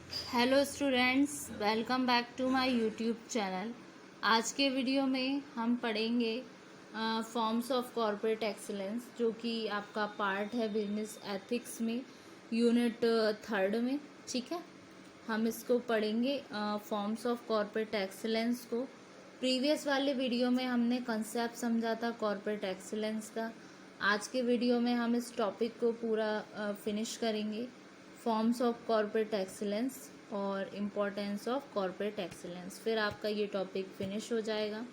Hello students, welcome back to my YouTube channel. आज के video में हम पढ़ेंगे फॉर्म्स ऑफ कॉर्पोरेट एक्सीलेंस, जो कि आपका पार्ट है बिजनेस एथिक्स में, यूनिट थर्ड में। ठीक है, हम इसको पढ़ेंगे फॉर्म्स ऑफ कॉर्पोरेट एक्सीलेंस को। प्रीवियस वाले वीडियो में हमने कंसेप्ट समझा था कॉर्पोरेट एक्सीलेंस का। आज के वीडियो में हम इस टॉपिक को पूरा फिनिश करेंगे, फॉर्म्स ऑफ कॉर्पोरेट एक्सीलेंस और इम्पोर्टेंस ऑफ कॉर्पोरेट एक्सीलेंस। फिर आपका ये टॉपिक फिनिश हो जाएगा।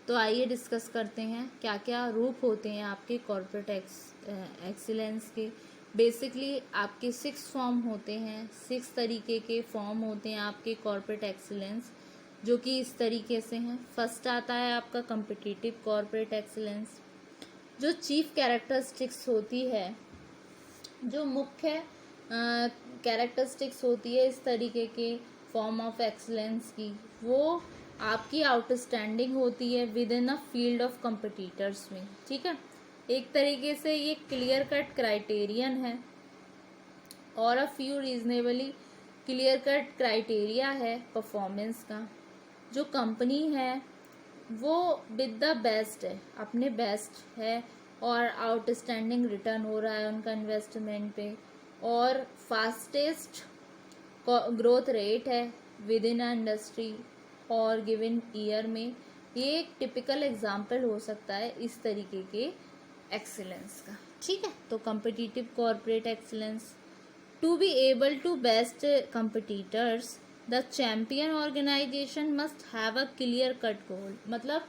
तो आइए डिस्कस करते हैं क्या क्या रूप होते हैं आपके कॉर्पोरेट एक्सीलेंस के। बेसिकली आपके 6 फॉर्म होते हैं, 6 तरीके के फॉर्म होते हैं आपके कॉर्पोरेट एक्सीलेंस, जो कि इस तरीके से हैं। फर्स्ट आता है आपका कम्पिटिटिव कॉर्पोरेट एक्सीलेंस, जो चीफ कैरेक्टरिस्टिक्स होती है, जो मुख्य कैरेक्टरिस्टिक्स होती है इस तरीके के फॉर्म ऑफ एक्सलेंस की, वो आपकी आउटस्टैंडिंग होती है with in a field of competitors में। ठीक है, एक तरीके से ये क्लियर कट क्राइटेरियन है और a few reasonably clear cut criteria है परफॉर्मेंस का। जो कंपनी है वो विद द बेस्ट है, अपने बेस्ट है और आउटस्टैंडिंग रिटर्न हो रहा है उनका इन्वेस्टमेंट पे, और फास्टेस्ट ग्रोथ रेट है विद इन अ इंडस्ट्री और गिवन ईयर में। ये एक टिपिकल एग्जांपल हो सकता है इस तरीके के एक्सीलेंस का। ठीक है, तो competitive corporate excellence, to be able to best competitors the champion organisation must have a clear cut goal. मतलब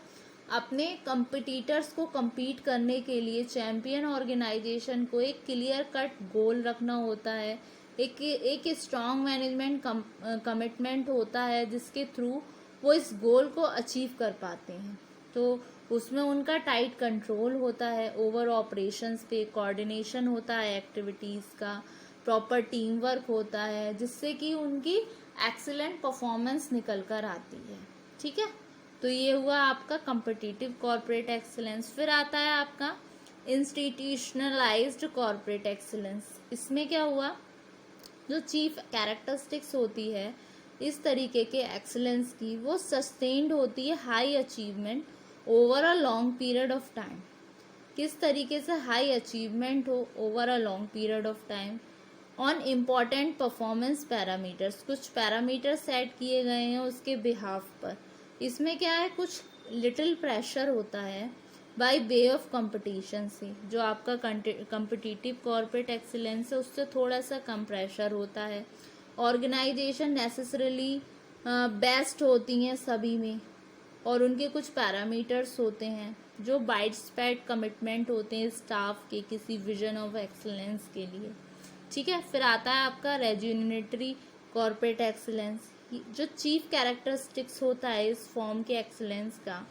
अपने कंपटीटर्स को compete करने के लिए चैम्पियन ऑर्गेनाइजेशन को एक क्लियर कट गोल रखना होता है, एक स्ट्रॉन्ग मैनेजमेंट कमिटमेंट होता है जिसके थ्रू वो इस गोल को अचीव कर पाते हैं। तो उसमें उनका टाइट कंट्रोल होता है ओवर ऑपरेशंस पे, कोऑर्डिनेशन होता है एक्टिविटीज़ का, प्रॉपर टीम वर्क होता है, जिससे कि उनकी एक्सीलेंट परफॉर्मेंस निकल कर आती है। ठीक है, तो ये हुआ आपका कॉम्पिटिटिव कॉर्पोरेट एक्सीलेंस। फिर आता है आपका इंस्टीट्यूशनलाइज्ड कॉर्पोरेट एक्सीलेंस। इसमें क्या हुआ, जो चीफ कैरेक्टरिस्टिक्स होती है इस तरीके के एक्सीलेंस की, वो सस्टेन्ड होती है high achievement over a long period of time. किस तरीके से हाई अचीवमेंट हो over a long period of time on important performance parameters. कुछ पैरामीटर्स सेट किए गए हैं उसके बिहाफ पर। इसमें क्या है, कुछ लिटिल प्रेशर होता है बाय वे ऑफ कंपटीशन से। जो आपका कम्पिटिटिव कॉर्पोरेट एक्सीलेंस है उससे थोड़ा सा कम प्रेशर होता है। ऑर्गेनाइजेशन नेसेसरली बेस्ट होती हैं सभी में, और उनके कुछ पैरामीटर्स होते हैं जो वाइड स्प्रेड कमिटमेंट होते हैं स्टाफ के किसी विजन ऑफ एक्सीलेंस के लिए। ठीक है, फिर आता है आपका रेज्यूनेटरी कॉर्पोरेट एक्सीलेंस। जो चीफ कैरेक्टरिस्टिक्स होता है इस फॉर्म के एक्सीलेंस का,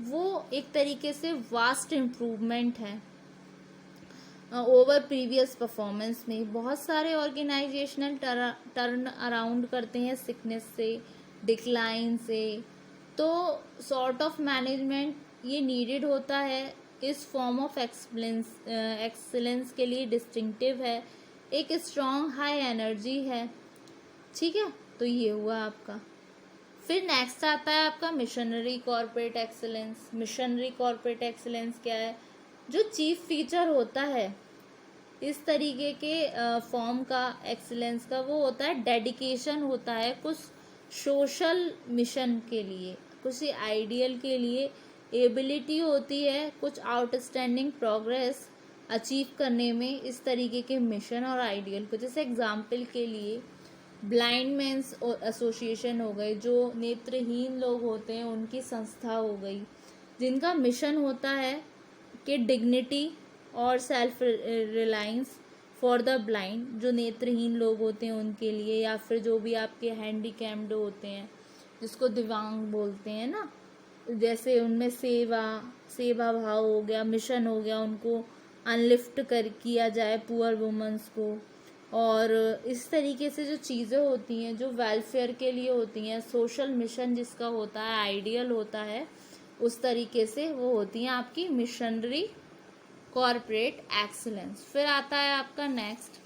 वो एक तरीके से वास्ट इम्प्रूवमेंट है ओवर प्रीवियस परफॉर्मेंस में। बहुत सारे ऑर्गेनाइजेशनल टर्न अराउंड करते हैं सिकनेस से, डिक्लाइन से, तो सॉर्ट ऑफ मैनेजमेंट ये नीडेड होता है इस फॉर्म ऑफ एक्सीलेंस के लिए। डिस्टिंक्टिव है, एक स्ट्रॉन्ग हाई एनर्जी है। ठीक है, तो ये हुआ आपका। फिर नेक्स्ट आता है आपका missionary corporate excellence. Missionary corporate excellence क्या है, जो चीफ फीचर होता है इस तरीके के फॉर्म का एक्सीलेंस का, वो होता है डेडिकेशन होता है कुछ सोशल मिशन के लिए, कुछ आइडियल के लिए। एबिलिटी होती है कुछ आउटस्टैंडिंग प्रोग्रेस अचीव करने में इस तरीके के मिशन और आइडियल को। जैसे एग्जाम्पल के लिए ब्लाइंड मैंस एसोसिएशन हो गए, जो नेत्रहीन लोग होते हैं उनकी संस्था हो गई, जिनका मिशन होता है कि डिग्निटी और self reliance for the blind, जो नेत्रहीन लोग होते हैं उनके लिए, या फिर जो भी आपके हैंडीकैप्ड होते हैं जिसको दिव्यांग बोलते हैं ना, जैसे उनमें सेवा भाव हो गया, मिशन हो गया, उनको अनलिफ्ट किया जाए पुअर वुमेंस को। और इस तरीके से जो चीज़ें होती हैं जो वेलफेयर के लिए होती हैं, सोशल मिशन जिसका होता है, आइडियल होता है, उस तरीके से वो होती हैं आपकी मिशनरी कॉर्पोरेट एक्सीलेंस। फिर आता है आपका नेक्स्ट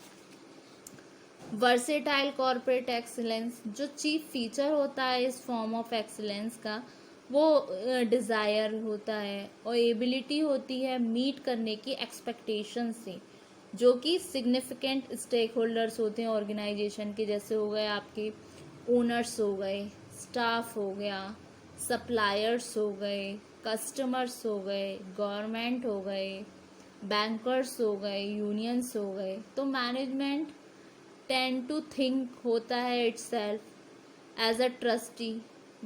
वर्सेटाइल कॉर्पोरेट एक्सीलेंस, जो चीफ फीचर होता है इस फॉर्म ऑफ एक्सीलेंस का, वो डिज़ायर होता है और एबिलिटी होती है मीट करने की एक्सपेक्टेशन से, जो कि सिग्निफिकेंट स्टेक होल्डर्स होते हैं ऑर्गेनाइजेशन के, जैसे हो गए आपके ओनर्स हो गए, स्टाफ हो गया, सप्लायर्स हो गए, कस्टमर्स हो गए, गवर्नमेंट हो गए, बैंकर्स हो गए, यूनियंस हो गए। तो मैनेजमेंट टेंड टू थिंक होता है itself as a trustee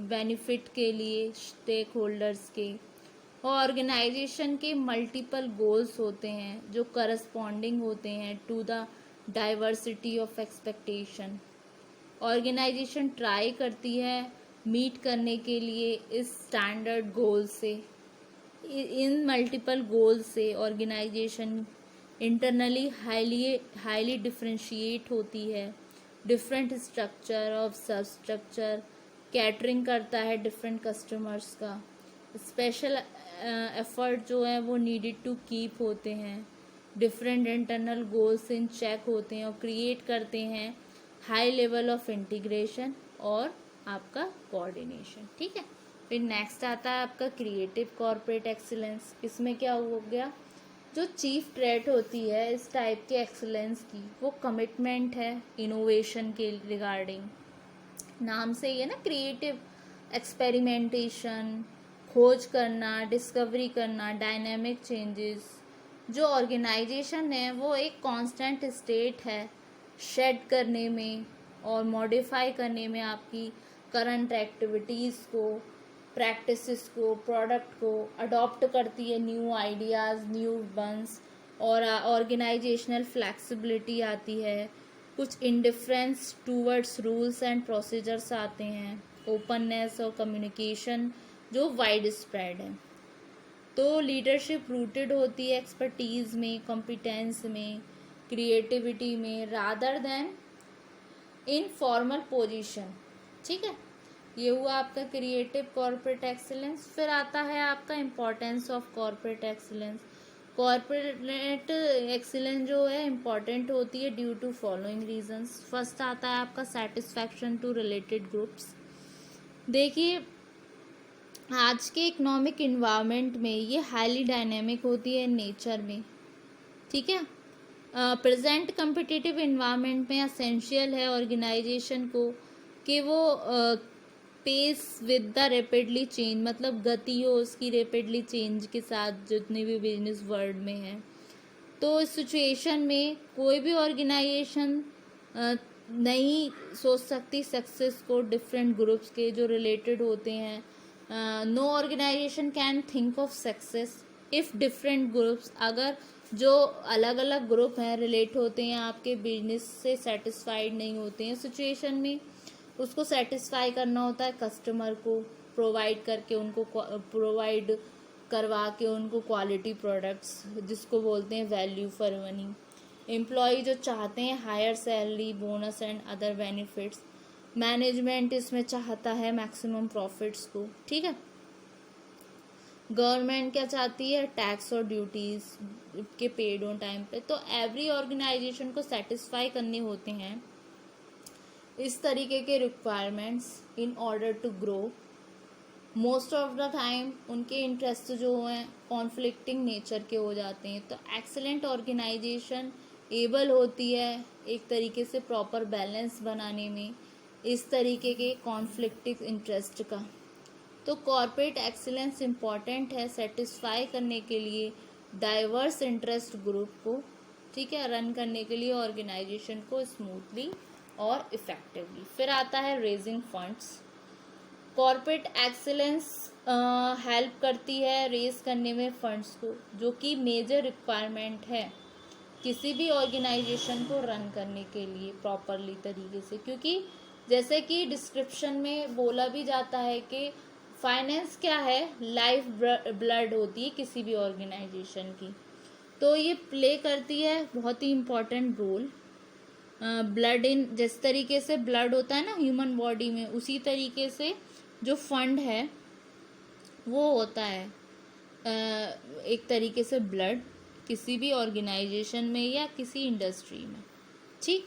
benefit के लिए स्टेक होल्डर्स के, और ऑर्गेनाइजेशन के मल्टीपल गोल्स होते हैं जो करस्पॉन्डिंग होते हैं to the diversity of expectation. Organisation try करती है मीट करने के लिए इस स्टैंडर्ड गोल से। इन मल्टीपल गोल्स से ऑर्गेनाइजेशन इंटरनली हाईली डिफ्रेंशिएट होती है, different structure of substructure catering करता है डिफरेंट कस्टमर्स का। स्पेशल एफर्ट जो है वो नीडेड टू कीप होते हैं, different internal goals in check होते हैं और क्रिएट करते हैं हाई लेवल ऑफ इंटीग्रेशन और आपका कोऑर्डिनेशन। ठीक है, फिर नेक्स्ट आता है आपका क्रिएटिव कॉर्पोरेट एक्सीलेंस। इसमें क्या हो गया, जो चीफ ट्रेट होती है इस टाइप के एक्सीलेंस की, वो कमिटमेंट है इनोवेशन के रिगार्डिंग। नाम से ये ना क्रिएटिव एक्सपेरिमेंटेशन, खोज करना, डिस्कवरी करना, डायनेमिक चेंजेस। जो ऑर्गेनाइजेशन है वो एक कांस्टेंट स्टेट है शेड करने में और मॉडिफाई करने में आपकी करंट एक्टिविटीज़ को, प्रैक्टिसेस को, प्रोडक्ट को अडॉप्ट करती है, न्यू आइडियाज़, न्यू बंस, और ऑर्गेनाइजेशनल फ्लैक्सिबिलिटी आती है, कुछ indifference towards rules and procedures आते हैं, ओपननेस और कम्युनिकेशन जो वाइड स्प्रेड है। तो लीडरशिप रूटेड होती है एक्सपर्टीज़ में, कॉम्पिटेंस में, क्रिएटिविटी में, rather then in formal position. ठीक है, ये हुआ आपका क्रिएटिव कॉर्पोरेट एक्सीलेंस। फिर आता है आपका importance of corporate excellence. Corporate excellence जो है इम्पॉर्टेंट होती है due to following reasons. First आता है आपका सेटिस्फैक्शन टू रिलेटेड ग्रुप्स। देखिए, आज के इकोनॉमिक इन्वायरमेंट में ये हाईली डायनेमिक होती है नेचर में। ठीक है, प्रेजेंट कम्पिटिटिव इन्वायरमेंट में असेंशियल है ऑर्गेनाइजेशन को कि वो pace with the rapidly change, मतलब गति हो उसकी रैपिडली चेंज के साथ जितने भी बिजनेस वर्ल्ड में है। तो इस सिचुएशन में कोई भी ऑर्गेनाइजेशन नहीं सोच सकती सक्सेस को डिफरेंट ग्रुप्स के जो रिलेटेड होते हैं। No organisation can think of success if different groups, अगर जो अलग अलग ग्रुप हैं रिलेट होते हैं आपके बिजनेस से सेटिस्फाइड नहीं होते हैं सिचुएशन में, उसको सेटिस्फाई करना होता है कस्टमर को प्रोवाइड करके, उनको प्रोवाइड करवा के उनको क्वालिटी प्रोडक्ट्स, जिसको बोलते हैं वैल्यू फॉर मनी। एम्प्लॉय जो चाहते हैं higher salary, bonus and other benefits. Management इसमें चाहता है मैक्सिमम प्रॉफिट्स को। ठीक है, गवर्नमेंट क्या चाहती है, टैक्स और ड्यूटीज के पेड ऑन टाइम पे। तो एवरी ऑर्गेनाइजेशन को सेटिस्फाई करने होते हैं इस तरीके के requirements in order to grow. Most of the time उनके इंटरेस्ट जो हैं कॉन्फ्लिक्टिंग नेचर के हो जाते हैं। तो एक्सेलेंट ऑर्गेनाइजेशन एबल होती है एक तरीके से प्रॉपर बैलेंस बनाने में इस तरीके के कॉन्फ्लिक्टिंग इंटरेस्ट का। तो कॉर्पोरेट एक्सीलेंस इम्पॉर्टेंट है सेटिस्फाई करने के लिए डाइवर्स इंटरेस्ट ग्रुप को, ठीक है, रन करने के लिए ऑर्गेनाइजेशन को स्मूथली और इफेक्टिवली। फिर आता है raising funds. Corporate excellence help करती है रेज करने में फंड्स को, जो कि मेजर रिक्वायरमेंट है किसी भी ऑर्गेनाइजेशन को रन करने के लिए प्रॉपरली तरीके से। क्योंकि जैसे कि डिस्क्रिप्शन में बोला भी जाता है कि फाइनेंस क्या है, लाइफ ब्लड होती है किसी भी ऑर्गेनाइजेशन की। तो ये प्ले करती है बहुत ही इम्पोर्टेंट रोल। ब्लड इन, जिस तरीके से ब्लड होता है ना ह्यूमन बॉडी में, उसी तरीके से जो फंड है वो होता है एक तरीके से ब्लड किसी भी ऑर्गेनाइजेशन में या किसी इंडस्ट्री में। ठीक,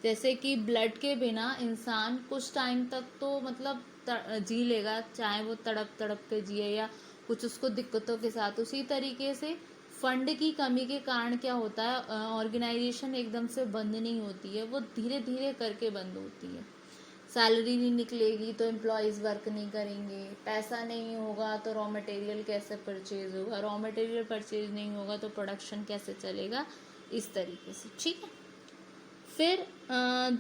जैसे कि ब्लड के बिना इंसान कुछ टाइम तक तो मतलब जी लेगा, चाहे वो तड़प तड़प के जिए या कुछ उसको दिक्कतों के साथ। उसी तरीके से फंड की कमी के कारण क्या होता है, ऑर्गेनाइजेशन एकदम से बंद नहीं होती है, वो धीरे धीरे करके बंद होती है। सैलरी नहीं निकलेगी तो एम्प्लॉयज़ वर्क नहीं करेंगे, पैसा नहीं होगा तो रॉ मटेरियल कैसे परचेज होगा, रॉ मटेरियल परचेज नहीं होगा तो प्रोडक्शन कैसे चलेगा, इस तरीके से। ठीक है। फिर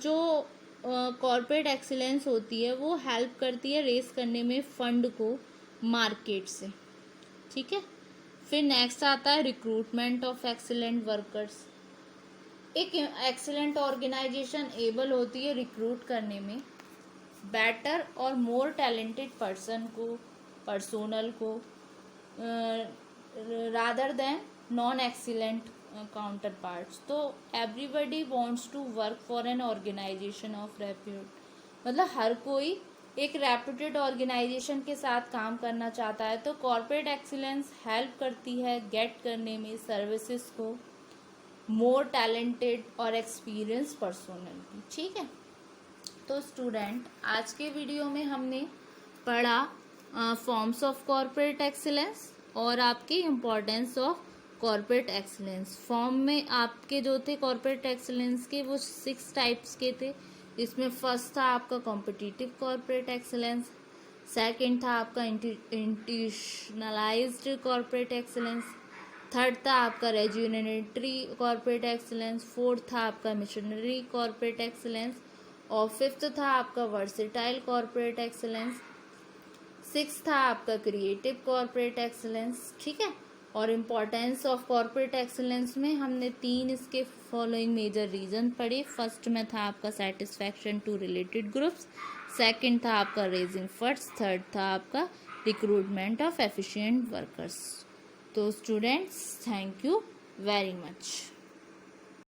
जो कॉर्पोरेट एक्सीलेंस होती है वो हेल्प करती है रेस करने में फंड को मार्केट से। ठीक है। फिर नेक्स्ट आता है रिक्रूटमेंट ऑफ एक्सीलेंट वर्कर्स। एक एक्सीलेंट ऑर्गेनाइजेशन एबल होती है रिक्रूट करने में बेटर और मोर टैलेंटेड पर्सोनल को rather than non excellent counterparts. तो everybody wants to work for an organisation of repute, मतलब हर कोई एक रेप्यूटेड ऑर्गेनाइजेशन के साथ काम करना चाहता है। तो कॉर्पोरेट एक्सीलेंस हेल्प करती है गेट करने में सर्विसेज को मोर टैलेंटेड और एक्सपीरियंस पर्सोनल की। ठीक है। तो स्टूडेंट, आज के वीडियो में हमने पढ़ा फॉर्म्स ऑफ कॉर्पोरेट एक्सीलेंस और आपकी importance of corporate excellence. Form में आपके जो थे कॉर्पोरेट एक्सीलेंस के वो 6 टाइप्स के थे। इसमें फर्स्ट था आपका कॉम्पिटिटिव कॉर्पोरेट एक्सीलेंस, सेकंड था आपका इंस्टीट्यूशनलाइज्ड कॉर्पोरेट एक्सीलेंस, थर्ड था आपका रेजुनेटरी कॉर्पोरेट एक्सीलेंस, फोर्थ था आपका मिशनरी कॉर्पोरेट एक्सीलेंस और फिफ्थ था आपका वर्सेटाइल कॉर्पोरेट एक्सीलेंस, सिक्स था आपका क्रिएटिव कॉर्पोरेट एक्सीलेंस। ठीक है। और इम्पोर्टेंस ऑफ कॉर्पोरेट एक्सीलेंस में हमने 3 इसके फॉलोइंग मेजर रीजन पढ़े। फर्स्ट में था आपका satisfaction to related groups, second था आपका रेजिंग फंड्स, थर्ड था आपका रिक्रूटमेंट ऑफ एफिशिएंट वर्कर्स। तो students, thank you very much.